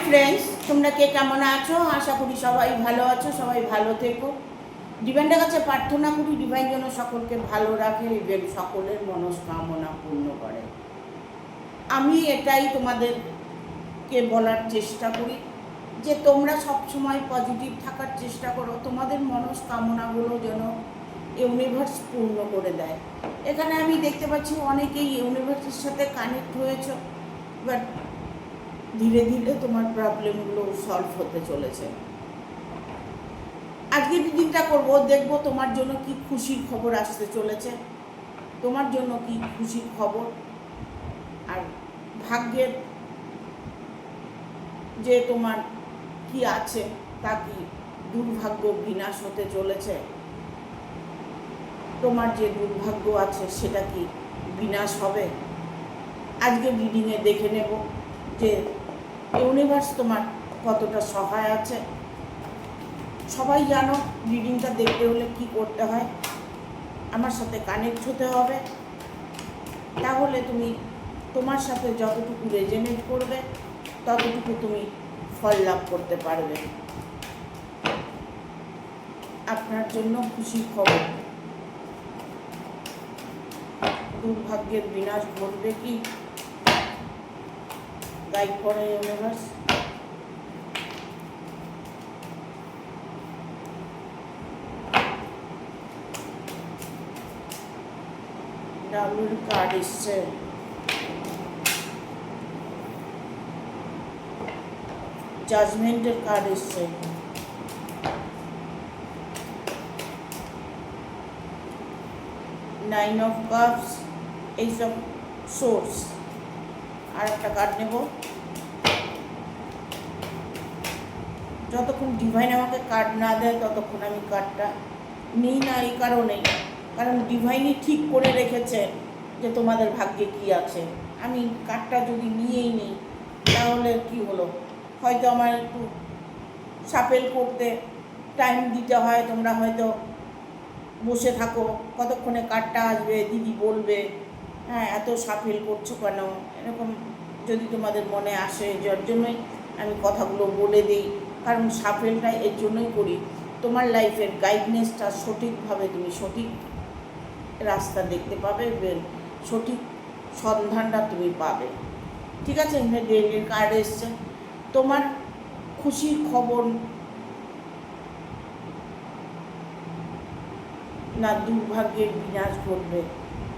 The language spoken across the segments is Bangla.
ফ্রেন্ডস, তোমরা কে কেমন আছো? আশা করি সবাই ভালো আছো, সবাই ভালো থেকো। ডিভাইনের কাছে প্রার্থনা করি ডিভাইন যেন সকলকে ভালো রাখে এবং সকলের মনস্কামনা পূর্ণ করে। আমি এটাই তোমাদেরকে বলার চেষ্টা করি যে তোমরা সবসময় পজিটিভ থাকার চেষ্টা করো, তোমাদের মনস্কামনাগুলো যেন ইউনিভার্স পূর্ণ করে দেয়। এখানে আমি দেখতে পাচ্ছি অনেকেই ইউনিভার্সের সাথে কানেক্ট হয়েছ, বাট ধীরে ধীরে তোমার প্রবলেমগুলো সলভ হতে চলেছে। আজকে রিডিংটা করবো, দেখবো তোমার জন্য কি খুশির খবর আসতে চলেছে, তোমার জন্য কি খুশির খবর, আর ভাগ্যের যে তোমার কি আছে তা কি দুর্ভাগ্য বিনাশ হতে চলেছে, তোমার যে দুর্ভাগ্য আছে সেটা কি বিনাশ হবে। আজকে রিডিংয়ে দেখে নেব যে ইউনিভার্স তোমার কতটা সহায় আছে। সবাই জানো রিডিংটা দেখতে হলে কি করতে হয়, আমার সাথে কানেক্ট হতে হবে, তাহলে তুমি তোমার সাথে যতটুকু রেজনেট করবে ততটুকু তুমি ফল লাভ করতে পারবে। আপনার জন্য খুশির খবর, দুর্ভাগ্যের বিনাশ ঘটবে কি, গাইড করে ইউনিভার্স। ডাবল কার্ড এসছে, জাজমেন্টের কার্ড এসছে, নাইন অফ কাপস, এইসব সোর্স। আর একটা কার্ড নেব, যতক্ষণ ডিভাইন আমাকে কার্ড না দেয় ততক্ষণ আমি কার্ডটা নিই না। এই কারণেই, কারণ ডিভাইনই ঠিক করে রেখেছে যে তোমাদের ভাগ্যে কি আছে। আমি কার্ডটা যদি নিয়েই নিই তাহলে কি হলো, হয়তো আমার একটু সাপেল করতে টাইম দিতে হয়, তোমরা হয়তো বসে থাকো কতক্ষণে কার্ডটা আসবে, দিদি বলবে হ্যাঁ এত সাফেল করছো কেন, এরকম যদি তোমাদের মনে আসে, যার জন্যই আমি কথাগুলো বলে দিই। কারণ সাফেলটা এর জন্যই করি, তোমার লাইফের গাইডনেসটা সঠিকভাবে তুমি সঠিক রাস্তা দেখতে পাবে, সঠিক সন্ধানটা তুমি পাবে। ঠিক আছে, এখানে ডেইলির কার্ড এসছে, তোমার খুশির খবর না দুর্ভাগ্যের বিনাশ ঘটবে,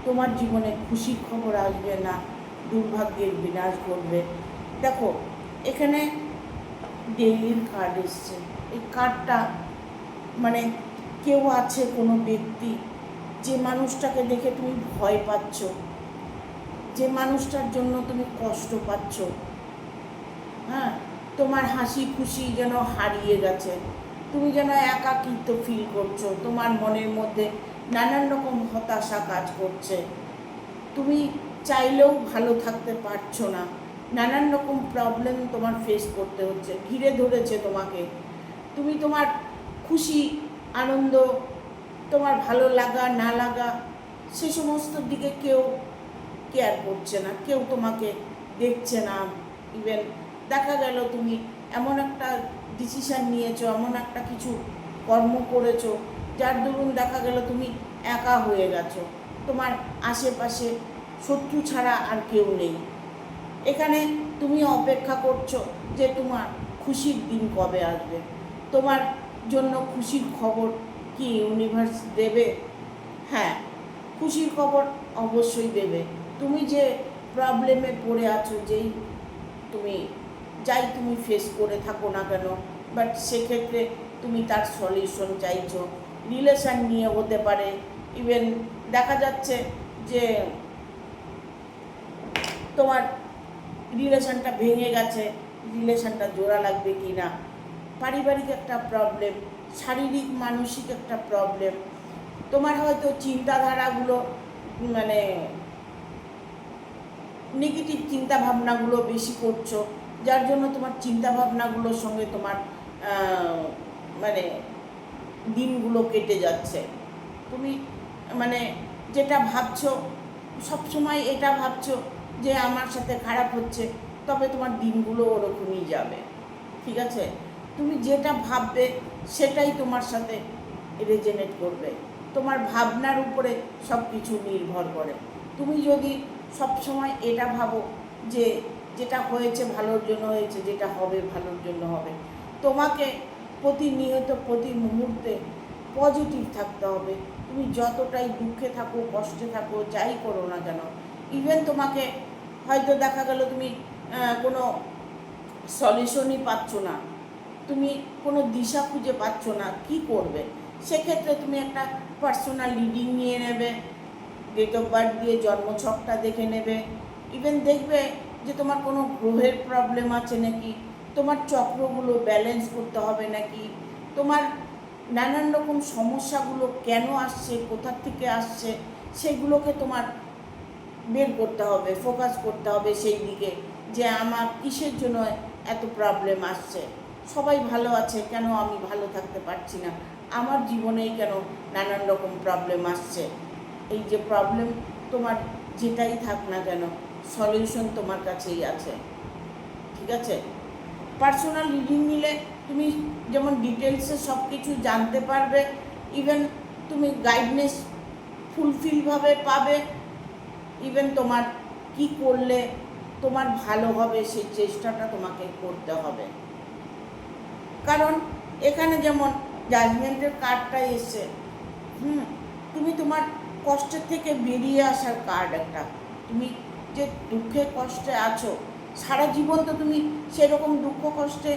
তোমার জীবনে খুশির খবর আসবে না দুর্ভাগ্যের বিনাশ ঘটবে। দেখো এখানে ডেইলির কার্ড এসছে, এই কার্ডটা মানে কেউ আছে, কোনো ব্যক্তি, যে মানুষটাকে দেখে তুমি ভয় পাচ্ছ, যে মানুষটার জন্য তুমি কষ্ট পাচ্ছ, হ্যাঁ তোমার হাসি খুশি যেন হারিয়ে গেছে, তুমি যেন একাকিত্ব ফিল করছো, তোমার মনের মধ্যে নানান রকম হতাশা কাজ করছে, তুমি চাইলেও ভালো থাকতে পারছো না, নানান রকম প্রবলেম তোমার ফেস করতে হচ্ছে, ঘিরে ধরেছে তোমাকে, তুমি তোমার খুশি আনন্দ, তোমার ভালো লাগা না লাগা সে সমস্ত দিকে কেউ কেয়ার করছে না, কেউ তোমাকে দেখছে না। ইভেন দেখা গেল তুমি এমন একটা ডিসিশান নিয়েছো, এমন একটা কিছু কর্ম করেছো যার দরুন দেখা গেল তুমি একা হয়ে গেছো, তোমার আশেপাশে শত্রু ছাড়া আর কেউ নেই। এখানে তুমি অপেক্ষা করছো যে তোমার খুশির দিন কবে আসবে, তোমার জন্য খুশির খবর কি ইউনিভার্স দেবে? হ্যাঁ, খুশির খবর অবশ্যই দেবে। তুমি যে প্রবলেমে পড়ে আছো, যাই তুমি ফেস করে থাকো না কেন, বাট সেক্ষেত্রে তুমি তার সলিউশন চাইছো, রিলেশান নিয়ে হতে পারে, ইভেন দেখা যাচ্ছে যে তোমার রিলেশানটা ভেঙে গেছে, রিলেশানটা জোড়া লাগবে কি না, পারিবারিক একটা প্রবলেম, শারীরিক মানসিক একটা প্রবলেম, তোমার হয়তো চিন্তাধারাগুলো মানে নেগেটিভ চিন্তাভাবনাগুলো বেশি করছো, যার জন্য তোমার চিন্তাভাবনাগুলোর সঙ্গে তোমার মানে দিনগুলো কেটে যাচ্ছে। তুমি মানে যেটা ভাবছো সবসময় এটা ভাবছো যে আমার সাথে খারাপ হচ্ছে, তবে তোমার দিনগুলো ওরকমই যাবে। ঠিক আছে? তুমি যেটা ভাববে সেটাই তোমার সাথে রেজনেট করবে। তোমার ভাবনার উপরে সব কিছু নির্ভর করে। তুমি যদি সবসময় এটা ভাবো যে যেটা হয়েছে ভালোর জন্য হয়েছে, যেটা হবে ভালোর জন্য হবে, তোমাকে প্রতিনিয়ত প্রতি মুহূর্তে পজিটিভ থাকতে হবে। তুমি যতটাই দুঃখে থাকো, কষ্টে থাকো, যাই করো না কেন, ইভেন তোমাকে হয়তো দেখা গেল তুমি কোনো সলিউশনই পাচ্ছ না, তুমি কোনো দিশা খুঁজে পাচ্ছ না কি করবে, সেক্ষেত্রে তুমি একটা পার্সোনাল রিডিং নিয়ে নেবে, ডেট অফ বার্থ দিয়ে জন্মছকটা দেখে নেবে। ইভেন দেখবে যে তোমার কোনো গ্রহের প্রবলেম আছে নাকি, তোমার চক্রগুলো ব্যালেন্স করতে হবে নাকি, তোমার নানান রকম সমস্যাগুলো কেন আসছে, কোথা থেকে আসছে, সেগুলোকে তোমার বের করতে হবে, ফোকাস করতে হবে সেই দিকে যে আমার কিসের জন্য এত প্রবলেম আসছে। সবাই ভালো আছে, কেন আমি ভালো থাকতে পারছি না, আমার জীবনেই কেন নানান রকম প্রবলেম আসছে। এই যে প্রবলেম তোমার যেটাই থাক না কেন, সলিউশন তোমার কাছেই আছে। ঠিক আছে? পার্সোনাল রিডিং নিলে তুমি যেমন ডিটেলসে সব কিছু জানতে পারবে, ইভেন তুমি গাইডনেস ফুলফিলভাবে পাবে, ইভেন তোমার কি করলে তোমার ভালো হবে সেই চেষ্টাটা তোমাকে করতে হবে। কারণ এখানে যেমন জাজমেন্টের কার্ডটা এসছে, তুমি তোমার কষ্টের থেকে বেরিয়ে আসার কার্ড একটা। তুমি যে দুঃখে কষ্টে আছো, সারা জীবন তো তুমি সেরকম দুঃখ কষ্টে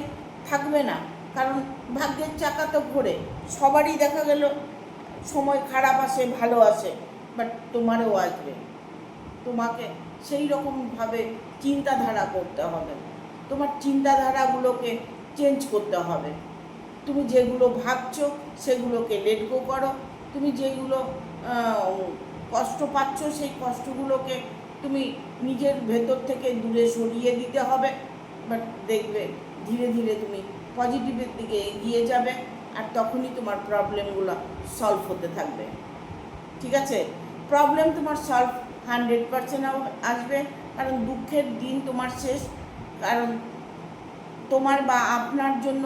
থাকবে না, কারণ ভাগ্যের চাকা তো ঘোরে, সবারই দেখা গেল সময় খারাপ আসে, ভালো আসে, বাট তোমারও আসবে। তোমাকে সেই রকমভাবে চিন্তাধারা করতে হবে, তোমার চিন্তাধারাগুলোকে চেঞ্জ করতে হবে। তুমি যেগুলো ভাবছো সেগুলোকে লেট গো করো, তুমি যেগুলো কষ্ট পাচ্ছ সেই কষ্টগুলোকে তুমি নিজের ভেতর থেকে দূরে সরিয়ে দিতে হবে। বাট দেখবে ধীরে ধীরে তুমি পজিটিভের দিকে এগিয়ে যাবে, আর তখনই তোমার প্রবলেমগুলো সলভ হতে থাকবে। ঠিক আছে? প্রবলেম তোমার সলভ 100% আসবে, কারণ দুঃখের দিন তোমার শেষ। কারণ তোমার বা আপনার জন্য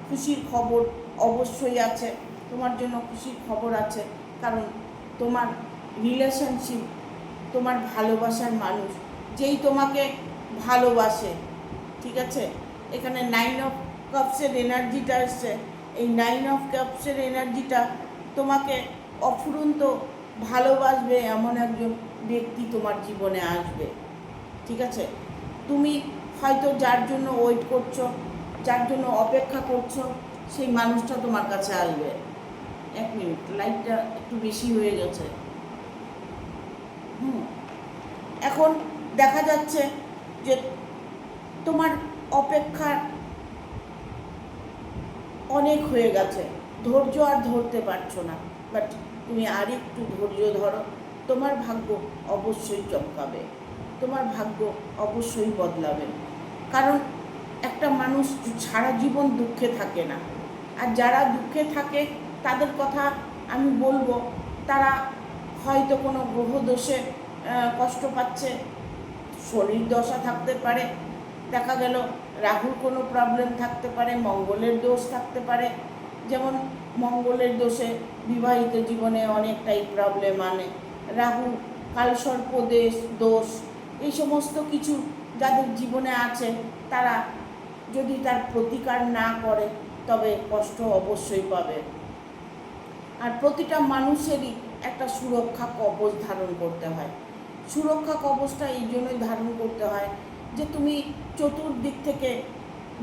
খুশির খবর অবশ্যই আছে, তোমার জন্য খুশির খবর আছে, কারণ তোমার রিলেশনশিপ, তোমার ভালোবাসার মানুষ যেই তোমাকে ভালোবাসে। ঠিক আছে? এখানে 9 অফ কাপসের এনার্জিটা এসছে, এই 9 অফ কাপসের এনার্জিটা তোমাকে অফুরন্ত ভালোবাসবে এমন একজন ব্যক্তি তোমার জীবনে আসবে। ঠিক আছে? তুমি হয়তো যার জন্য ওয়েট করছো, যার জন্য অপেক্ষা করছো, সেই মানুষটা তোমার কাছে আসবে। 1 মিনিট, লাইটটা একটু বেশি হয়ে গেছে। এখন দেখা যাচ্ছে যে তোমার অপেক্ষা অনেক হয়ে গেছে, ধৈর্য আর ধরতে পারছো না, বাট তুমি আর একটু ধৈর্য ধরো, তোমার ভাগ্য অবশ্যই চমকাবে, তোমার ভাগ্য অবশ্যই বদলাবে। কারণ একটা মানুষ সারা জীবন দুঃখে থাকে না, আর যারা দুঃখে থাকে তাদের কথা আমি বলবো, তারা হয়তো কোনো গ্রহদোষে কষ্ট পাচ্ছে, শরীর দশা থাকতে পারে, দেখা গেল রাহুর কোনো প্রবলেম থাকতে পারে, মঙ্গলের দোষ থাকতে পারে। যেমন মঙ্গলের দোষে বিবাহিত জীবনে অনেকটাই প্রবলেম আনে, রাহু কালসর্প দোষ, এই সমস্ত কিছু যাদের জীবনে আছে, তারা যদি তার প্রতিকার না করে তবে কষ্ট অবশ্যই পাবে। আর প্রতিটা মানুষেরই একটা সুরক্ষা কবচ ধারণ করতে হয়। সুরক্ষা কবচটা এই জন্যই ধারণ করতে হয় যে তুমি চতুর্দিক থেকে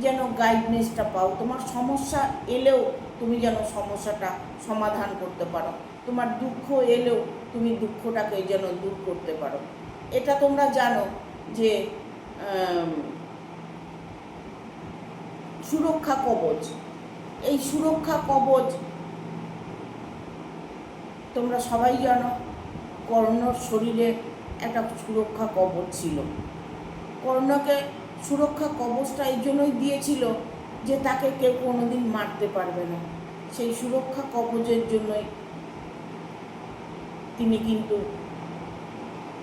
যেন গাইডনেসটা পাও, তোমার সমস্যা এলেও তুমি যেন সমস্যাটা সমাধান করতে পারো, তোমার দুঃখ এলেও তুমি দুঃখটাকে যেন দূর করতে পারো। এটা তোমরা জানো যে সুরক্ষা কবচ, এই সুরক্ষা কবচ তোমরা সবাই জানো কর্ণর শরীরে একটা সুরক্ষা কবচ ছিল। কর্ণকে সুরক্ষা কবচটা এই জন্যই দিয়েছিল যে তাকে কেউ কোনোদিন মারতে পারবে না, সেই সুরক্ষা কবচের জন্যই তিনি কিন্তু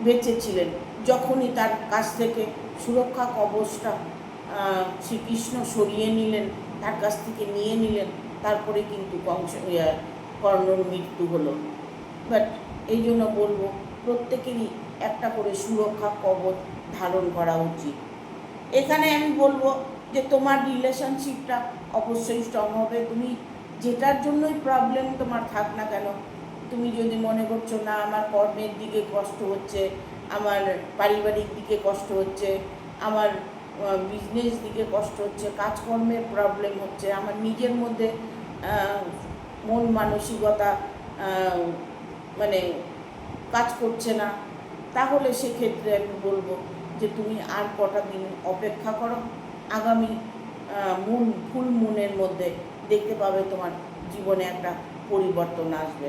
বেঁচে ছিলেন। যখনই তার কাছ থেকে সুরক্ষা কবচটা শ্রীকৃষ্ণ সরিয়ে নিলেন, তার কাছ থেকে নিয়ে নিলেন, তারপরে কিন্তু কর্ণর মৃত্যু হলো। বাট এই জন্য বলবো প্রত্যেকেরই একটা করে সুরক্ষা কবচ ধারণ করা উচিত। এখানে আমি বলবো যে তোমার রিলেশনশিপটা অবশ্যই স্ট্রং হবে। তুমি যেটার জন্যই প্রবলেম তোমার থাক না কেন, তুমি যদি মনে করছো না আমার কর্মের দিকে কষ্ট হচ্ছে, আমার পারিবারিক দিকে কষ্ট হচ্ছে, আমার বিজনেস দিকে কষ্ট হচ্ছে, কাজকর্মের প্রবলেম হচ্ছে, আমার নিজের মধ্যে মন মানসিকতা মানে কাজ করছে না, তাহলে সেক্ষেত্রে আমি বলবো যে তুমি আর কটা দিন অপেক্ষা করো। আগামী ফুল মুনের মধ্যে দেখতে পাবে তোমার জীবনে একটা পরিবর্তন আসবে।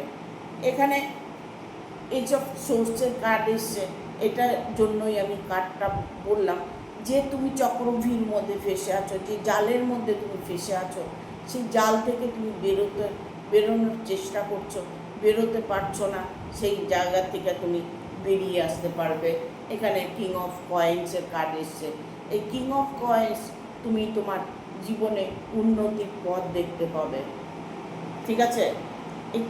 এখানে এজ অফ সোর্সের কার্ড এসছে, এটার জন্যই আমি কার্ডটা বললাম যে তুমি চক্রভির মধ্যে ফেসে আছো, যে জালের মধ্যে তুমি ফেসে আছো, সেই জাল থেকে তুমি বেরোনোর চেষ্টা করছো, বেরোতে পারছো না, সেই জায়গা থেকে তুমি বেরিয়ে আসতে পারবে। এখানে কিং অফ কয়েন্সের কার্ড এসছে। এই কিং অফ কয়েন্স তুমি তোমার জীবনে উন্নতির পথ দেখতে পাবে। ঠিক আছে, এই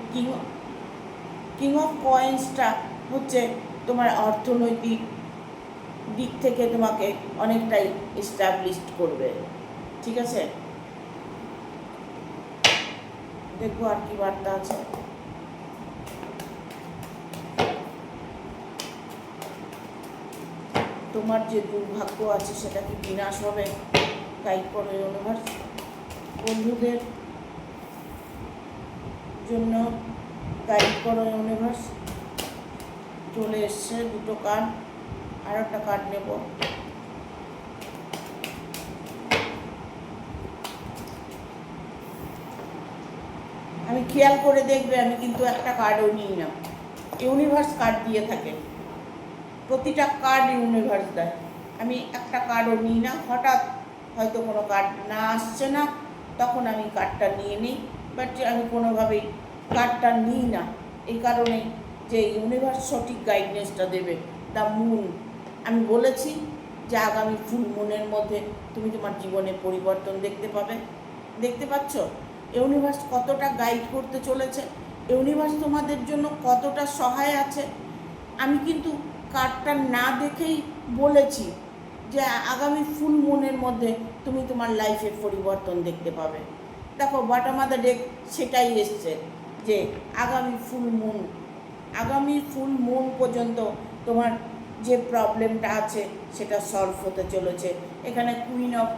কিং অফ কয়েন্সটা হচ্ছে তোমার অর্থনৈতিক দিক থেকে তোমাকে অনেকটাই এস্টাবলিশড করবে। ঠিক আছে, দেখবো আর কি বার্তা আছে। তোমার যে দুর্ভাগ্য আছে সেটা কি বিনাশ হবে? গাইড করো ইউনিভার্স। বন্ধুদের জন্য গাইড করো ইউনিভার্স। চলে এসছে দুটো কার্ড, আর একটা কার্ড নেব। আমি খেয়াল করে দেখবে, আমি কিন্তু একটা কার্ডও নিই না। ইউনিভার্স কার্ড দিয়ে থাকে, প্রতিটা কার্ড ইউনিভার্স দেয়, আমি একটা কার্ডও নিই না। হঠাৎ হয়তো কোনো কার্ড না আসছে না, তখন আমি কার্ডটা নিয়ে নিই, বাট আমি কোনোভাবেই কার্ডটা নিই না। এই কারণেই যে ইউনিভার্স সঠিক গাইডনেসটা দেবে। দ্য মুন, আমি বলেছি যে আগামী ফুল মুনের মধ্যে তুমি তোমার জীবনে পরিবর্তন দেখতে পাবে। দেখতে পাচ্ছ ইউনিভার্স কতটা গাইড করতে চলেছে, ইউনিভার্স তোমাদের জন্য কতটা সহায় আছে। আমি কিন্তু কার্ডটা না দেখেই বলেছি যে আগামী ফুল মুনের মধ্যে তুমি তোমার লাইফে পরিবর্তন দেখতে পাবে। দেখো বটম অফ দ্য ডেক সেটাই এসছে যে আগামী ফুল মুন পর্যন্ত তোমার যে প্রবলেমটা আছে সেটা সলভ হতে চলেছে। এখানে কুইন অফ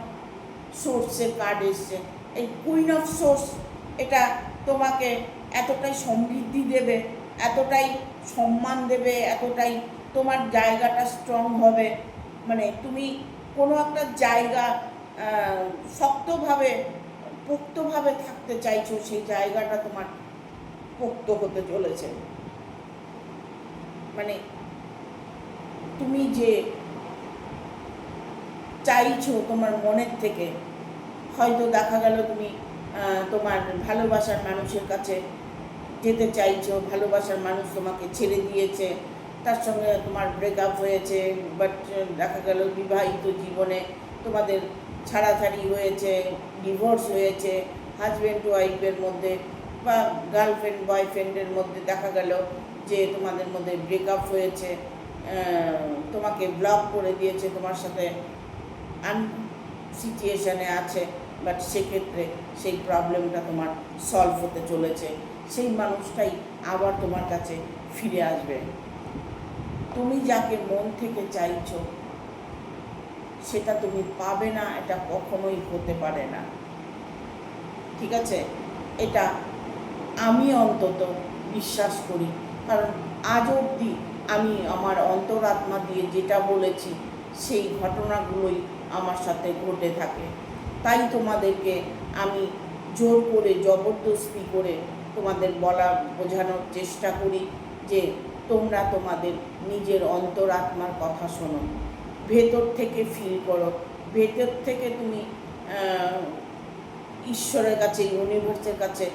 সোর্সের কার্ড এসছে। এই কুইন অফ সোর্স এটা তোমাকে এতটাই সমৃদ্ধি দেবে, এতটাই সম্মান দেবে, এতটাই তোমার জায়গাটা স্ট্রং হবে। মানে তুমি কোনো একটা জায়গা পোক্তভাবে থাকতে চাইছো, সেই জায়গাটা তোমার পোক্ত হতে চলেছে। মানে তুমি যে চাইছো তোমার মনের থেকে, হয়তো দেখা গেল তুমি তোমার ভালোবাসার মানুষের কাছে যেতে চাইছো, ভালোবাসার মানুষ তোমাকে ছেড়ে দিয়েছে, তার সঙ্গে তোমার ব্রেকআপ হয়েছে, বাট দেখা গেল বিবাহিত জীবনে তোমাদের ছাড়াছাড়ি হয়েছে, ডিভোর্স হয়েছে, হাজব্যান্ড ওয়াইফের মধ্যে বা গার্লফ্রেন্ড বয়ফ্রেন্ডের মধ্যে দেখা গেল যে তোমাদের মধ্যে ব্রেকআপ হয়েছে, তোমাকে ব্লক করে দিয়েছে, তোমার সাথে সিচুয়েশানে আছে, বাট সেক্ষেত্রে সেই প্রবলেমটা তোমার সলভ হতে চলেছে। সেই মানুষটাই আবার তোমার কাছে ফিরে আসবে। তুমি যাকে মন থেকে চাইছো সেটা তুমি পাবে না, এটা কখনোই হতে পারে না। ঠিক আছে, এটা আমি অন্তত বিশ্বাস করি, কারণ আজ অবধি আমি আমার অন্তরাত্মা দিয়ে যেটা বলেছি সেই ঘটনাগুলোই আমার সাথে ঘটে থাকে। তাই তোমাদেরকে আমি জোর করে জবরদস্তি করে তোমাদের বোঝানোর চেষ্টা করি যে তোমরা তোমাদের নিজের অন্তরাত্মার কথা শোনো, ভেতর থেকে ফিল করো, ভেতর থেকে তুমি ঈশ্বরের কাছে, ইউনিভার্সের কাছে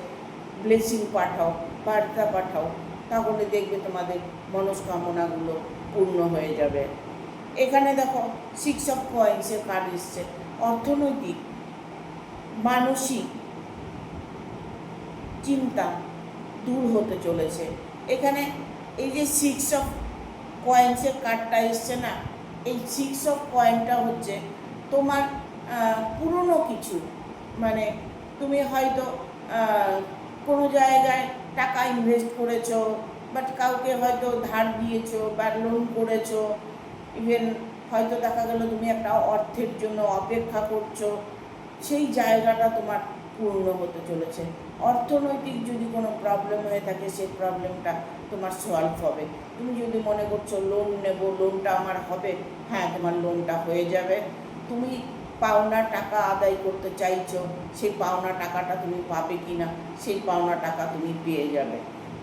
ব্লেসিং পাঠাও, বার্তা পাঠাও, তাহলে দেখবে তোমাদের মনস্কামনাগুলো পূর্ণ হয়ে যাবে। এখানে দেখো 6 অফ কয়েন্সের কার্ড এসছে। অর্থনৈতিক, মানসিক চিন্তা দূর হতে চলেছে। এখানে এই যে 6 অফ কয়েন্সের কার্ডটা এসছে না, এই 6 অফ কয়েনটা হচ্ছে তোমার পুরনো কিছু, মানে তুমি হয়তো কোনো জায়গায় টাকা ইনভেস্ট করেছো, বাট কাউকে হয়তো ধার দিয়েছো বা লোন করেছো, ইভেন হয়তো দেখা গেল তুমি একটা অর্থের জন্য অপেক্ষা করছো, সেই জায়গাটা তোমার পূর্ণ হতে চলেছে। অর্থনৈতিক যদি কোনো প্রবলেম হয়ে থাকে সেই প্রবলেমটা তোমার সলভ হবে। তুমি যদি মনে করছো লোন নেব, লোনটা আমার হবে, হ্যাঁ তোমার লোনটা হয়ে যাবে। তুমি পাওনা টাকা আদায় করতে চাইছো, সেই পাওনা টাকাটা তুমি পাবে কি না, সেই পাওনা টাকা তুমি পেয়ে যাবে।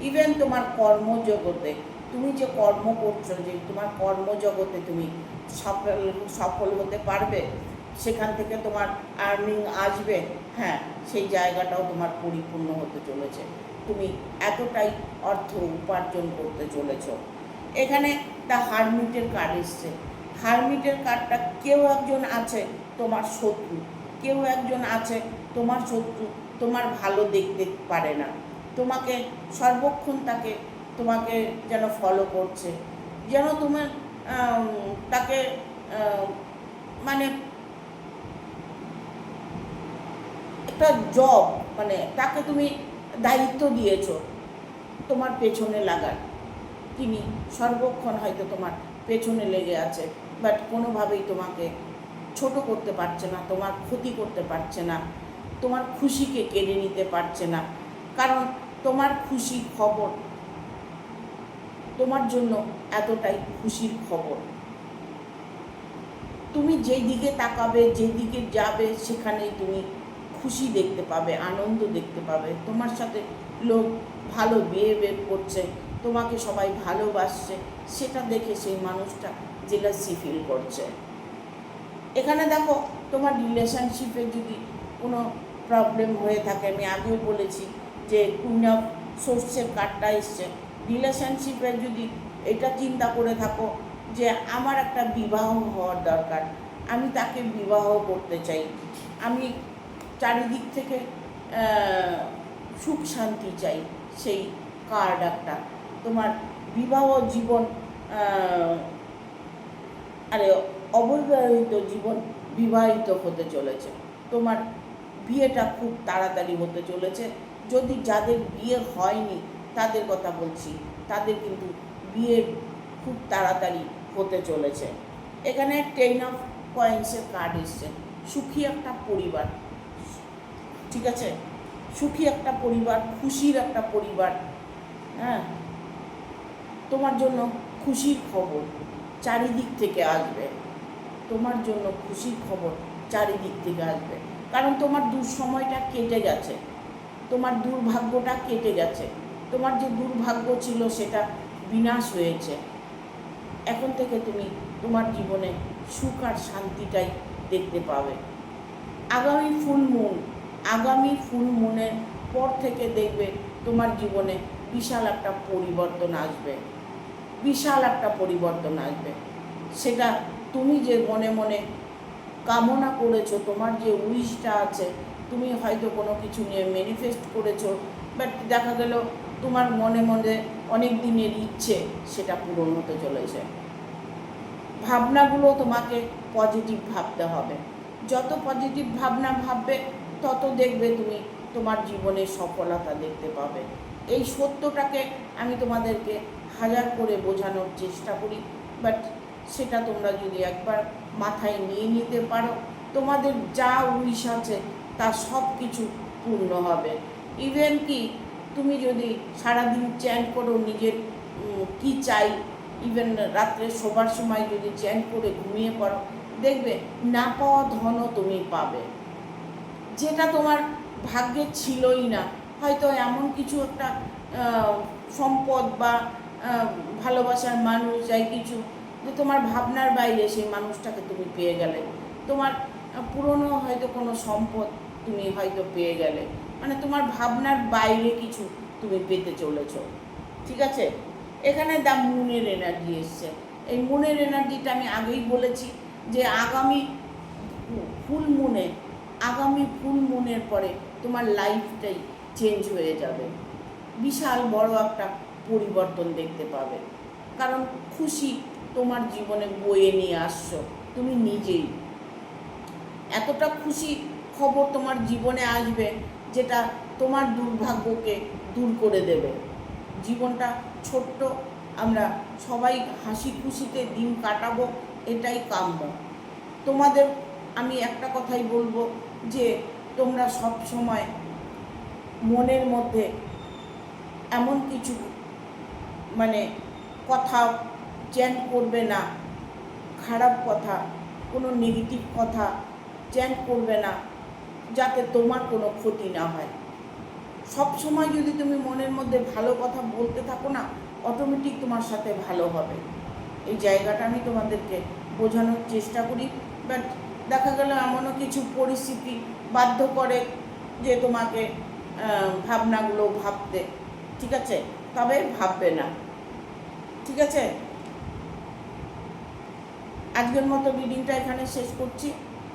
ইভেন তোমার কর্মজগতে তুমি যে কর্ম করছো, যে তোমার কর্মজগতে তুমি সফল হতে পারবে, সেখান থেকে তোমার আর্নিং আসবে, হ্যাঁ সেই জায়গাটাও তোমার পরিপূর্ণ হতে চলেছে। তুমি এতটাই অর্থ উপার্জন করতে চলেছ। এখানে দ্য হারমিটের কার্ড এসছে। হারমিটের কার্ডটা কেউ একজন আছে তোমার শত্রু, কেউ একজন আছে তোমার শত্রু, তোমার ভালো দেখতে পারে না, তোমাকে সর্বক্ষণ তোমাকে যেন ফলো করছে, যেন তোমার তাকে মানে একটা জব, মানে তাকে তুমি দায়িত্ব দিয়েছো তোমার পেছনে লাগার, তিনি সর্বক্ষণ হয়তো তোমার পেছনে লেগে আছে, বাট কোনোভাবেই তোমাকে ছোট করতে পারছে না, তোমার ক্ষতি করতে পারছে না, তোমার খুশিকে কেড়ে নিতে পারছে না, কারণ তোমার খুশির খবর তোমার জন্য এতটাই খুশির খবর। তুমি যেই দিকে তাকাবে, যেদিকে যাবে, সেখানেই তুমি খুশি দেখতে পাবে, আনন্দ দেখতে পাবে, তোমার সাথে লোক ভালো বিহেভিয়ার করছে, তোমাকে সবাই ভালোবাসছে, সেটা দেখে সেই মানুষটা জেলাসি ফিল করছে। এখানে দেখো তোমার রিলেশনশিপে যদি কোনো প্রবলেম হয়ে থাকে, আমি আগেও বলেছি যে কুইন অফ সোর্সের কার্ডটা এসছে, রিলেশনশিপে যদি এটা চিন্তা করে থাকো যে আমার একটা বিবাহ হওয়ার দরকার, আমি তাকে বিবাহ করতে চাই, আমি চারিদিক থেকে সুখ শান্তি চাই, সেই কার্ড একটা তোমার বিবাহ জীবন, আরে অবিবাহিত জীবন বিবাহিত হতে চলেছে, তোমার বিয়েটা খুব তাড়াতাড়ি হতে চলেছে। যদি যাদের বিয়ে হয়নি তাদের কথা বলছি, তাদের কিন্তু বিয়ে খুব তাড়াতাড়ি হতে চলেছে। এখানে 10 অফ কয়েন্সের কার্ড এসছে, সুখী একটা পরিবার, ঠিক আছে, সুখী একটা পরিবার, খুশির একটা পরিবার, হ্যাঁ তোমার জন্য খুশির খবর চারিদিক থেকে আসবে, তোমার জন্য খুশির খবর চারিদিক থেকে আসবে, কারণ তোমার দুঃসময়টা কেটে গেছে, তোমার দুর্ভাগ্যটা কেটে গেছে, তোমার যে দুর্ভাগ্য ছিল সেটা বিনাশ হয়েছে। এখন থেকে তুমি তোমার জীবনে সুখ আর শান্তিটাই দেখতে পাবে। আগামী ফুল মুনের পর থেকে দেখবে তোমার জীবনে বিশাল একটা পরিবর্তন আসবে, বিশাল একটা পরিবর্তন আসবে। সেটা তুমি যে মনে মনে কামনা করেছো, তোমার যে উইশটা আছে, তুমি হয়তো কোনো কিছু নিয়ে ম্যানিফেস্ট করেছো, বাট দেখা গেল তোমার মনে মনে অনেক দিনের ইচ্ছে সেটা পূরণ হতে চলেছে। ভাবনাগুলো তোমাকে পজিটিভ ভাবতে হবে, যত পজিটিভ ভাবনা ভাববে তত দেখবে তুমি তোমার জীবনে সফলতা দেখতে পাবে। এই সত্যটাকে আমি তোমাদেরকে হাজার করে বোঝানোর চেষ্টা করি, বাট সেটা তোমরা যদি একবার মাথায় নিয়ে নিতে পারো, তোমাদের যা উইশ আছে তা সব কিছু পূর্ণ হবে। ইভেন কি তুমি যদি সারাদিন চ্যান্ট করো নিজের কি চাই, ইভেন রাত্রে শোবার সময় যদি চ্যান্ট করে ঘুমিয়ে পড়ো, দেখবে না পাওয়া ধনও তুমি পাবে, যেটা তোমার ভাগ্যে ছিলই না। হয়তো এমন কিছু একটা সম্পদ বা ভালোবাসার মানুষ যাই কিছু, যে তোমার ভাবনার বাইরে সেই মানুষটাকে তুমি পেয়ে গেলে, তোমার পুরনো হয়তো কোনো সম্পদ তুমি হয়তো পেয়ে গেলে, মানে তোমার ভাবনার বাইরে কিছু তুমি পেতে চলেছো, ঠিক আছে। এখানে দ্য মুনের এনার্জি এসছে। এই মুনের এনার্জিটা আমি আগেই বলেছি যে আগামী ফুল মুনে, আগামী ফুল মুনের পরে তোমার লাইফটাই চেঞ্জ হয়ে যাবে, বিশাল বড় একটা পরিবর্তন দেখতে পাবে। কারণ খুশি তোমার জীবনে বয়ে নিয়ে আসছো তুমি নিজেই। এতটা খুশি খবর তোমার জীবনে আসবে যেটা তোমার দুর্ভাগ্যকে দূর করে দেবে। জীবনটা ছোট্ট, আমরা সবাই হাসি খুশিতে দিন কাটাবো, এটাই কাম্য। তোমাদের আমি একটা কথাই বলবো যে তোমরা সব সময় মনের মধ্যে এমন কিছু কথা চ্যান্ট করবে না, খারাপ কথা, কোনো নেগেটিভ কথা চ্যান্ট করবে না, যাতে তোমার কোনো ক্ষতি না হয়। সব সময় যদি তুমি মনের মধ্যে ভালো কথা বলতে থাকো না, অটোমেটিক তোমার সাথে ভালো হবে। এই জায়গাটা আমি তোমাদেরকে বোঝানোর চেষ্টা করি, বাট দেখা গেল এমনও কিছু পরিস্থিতি বাধ্য করে যে তোমাকে ভাবনাগুলো ভাবতে, ঠিক আছে? তবে ভাববে না, ঠিক আছে? আজকের মতো রিডিংটা এখানে শেষ করছি।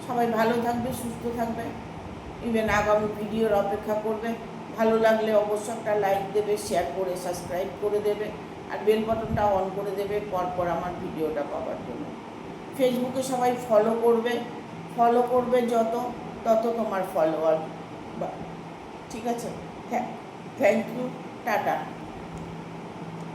সবাই ভালো থাকবে, সুস্থ থাকবে, ইভেন আগামী ভিডিওর অপেক্ষা করবে। ভালো লাগলে অবশ্যই একটা লাইক দেবে, শেয়ার করে সাবস্ক্রাইব করে দেবে, আর বেল বাটনটা অন করে দেবে পরপর আমার ভিডিওটা পাওয়ার জন্য। ফেসবুকে সবাই ফলো করবে যত, তত তোমার ফলোয়ার, ঠিক আছে? Thank you, tata.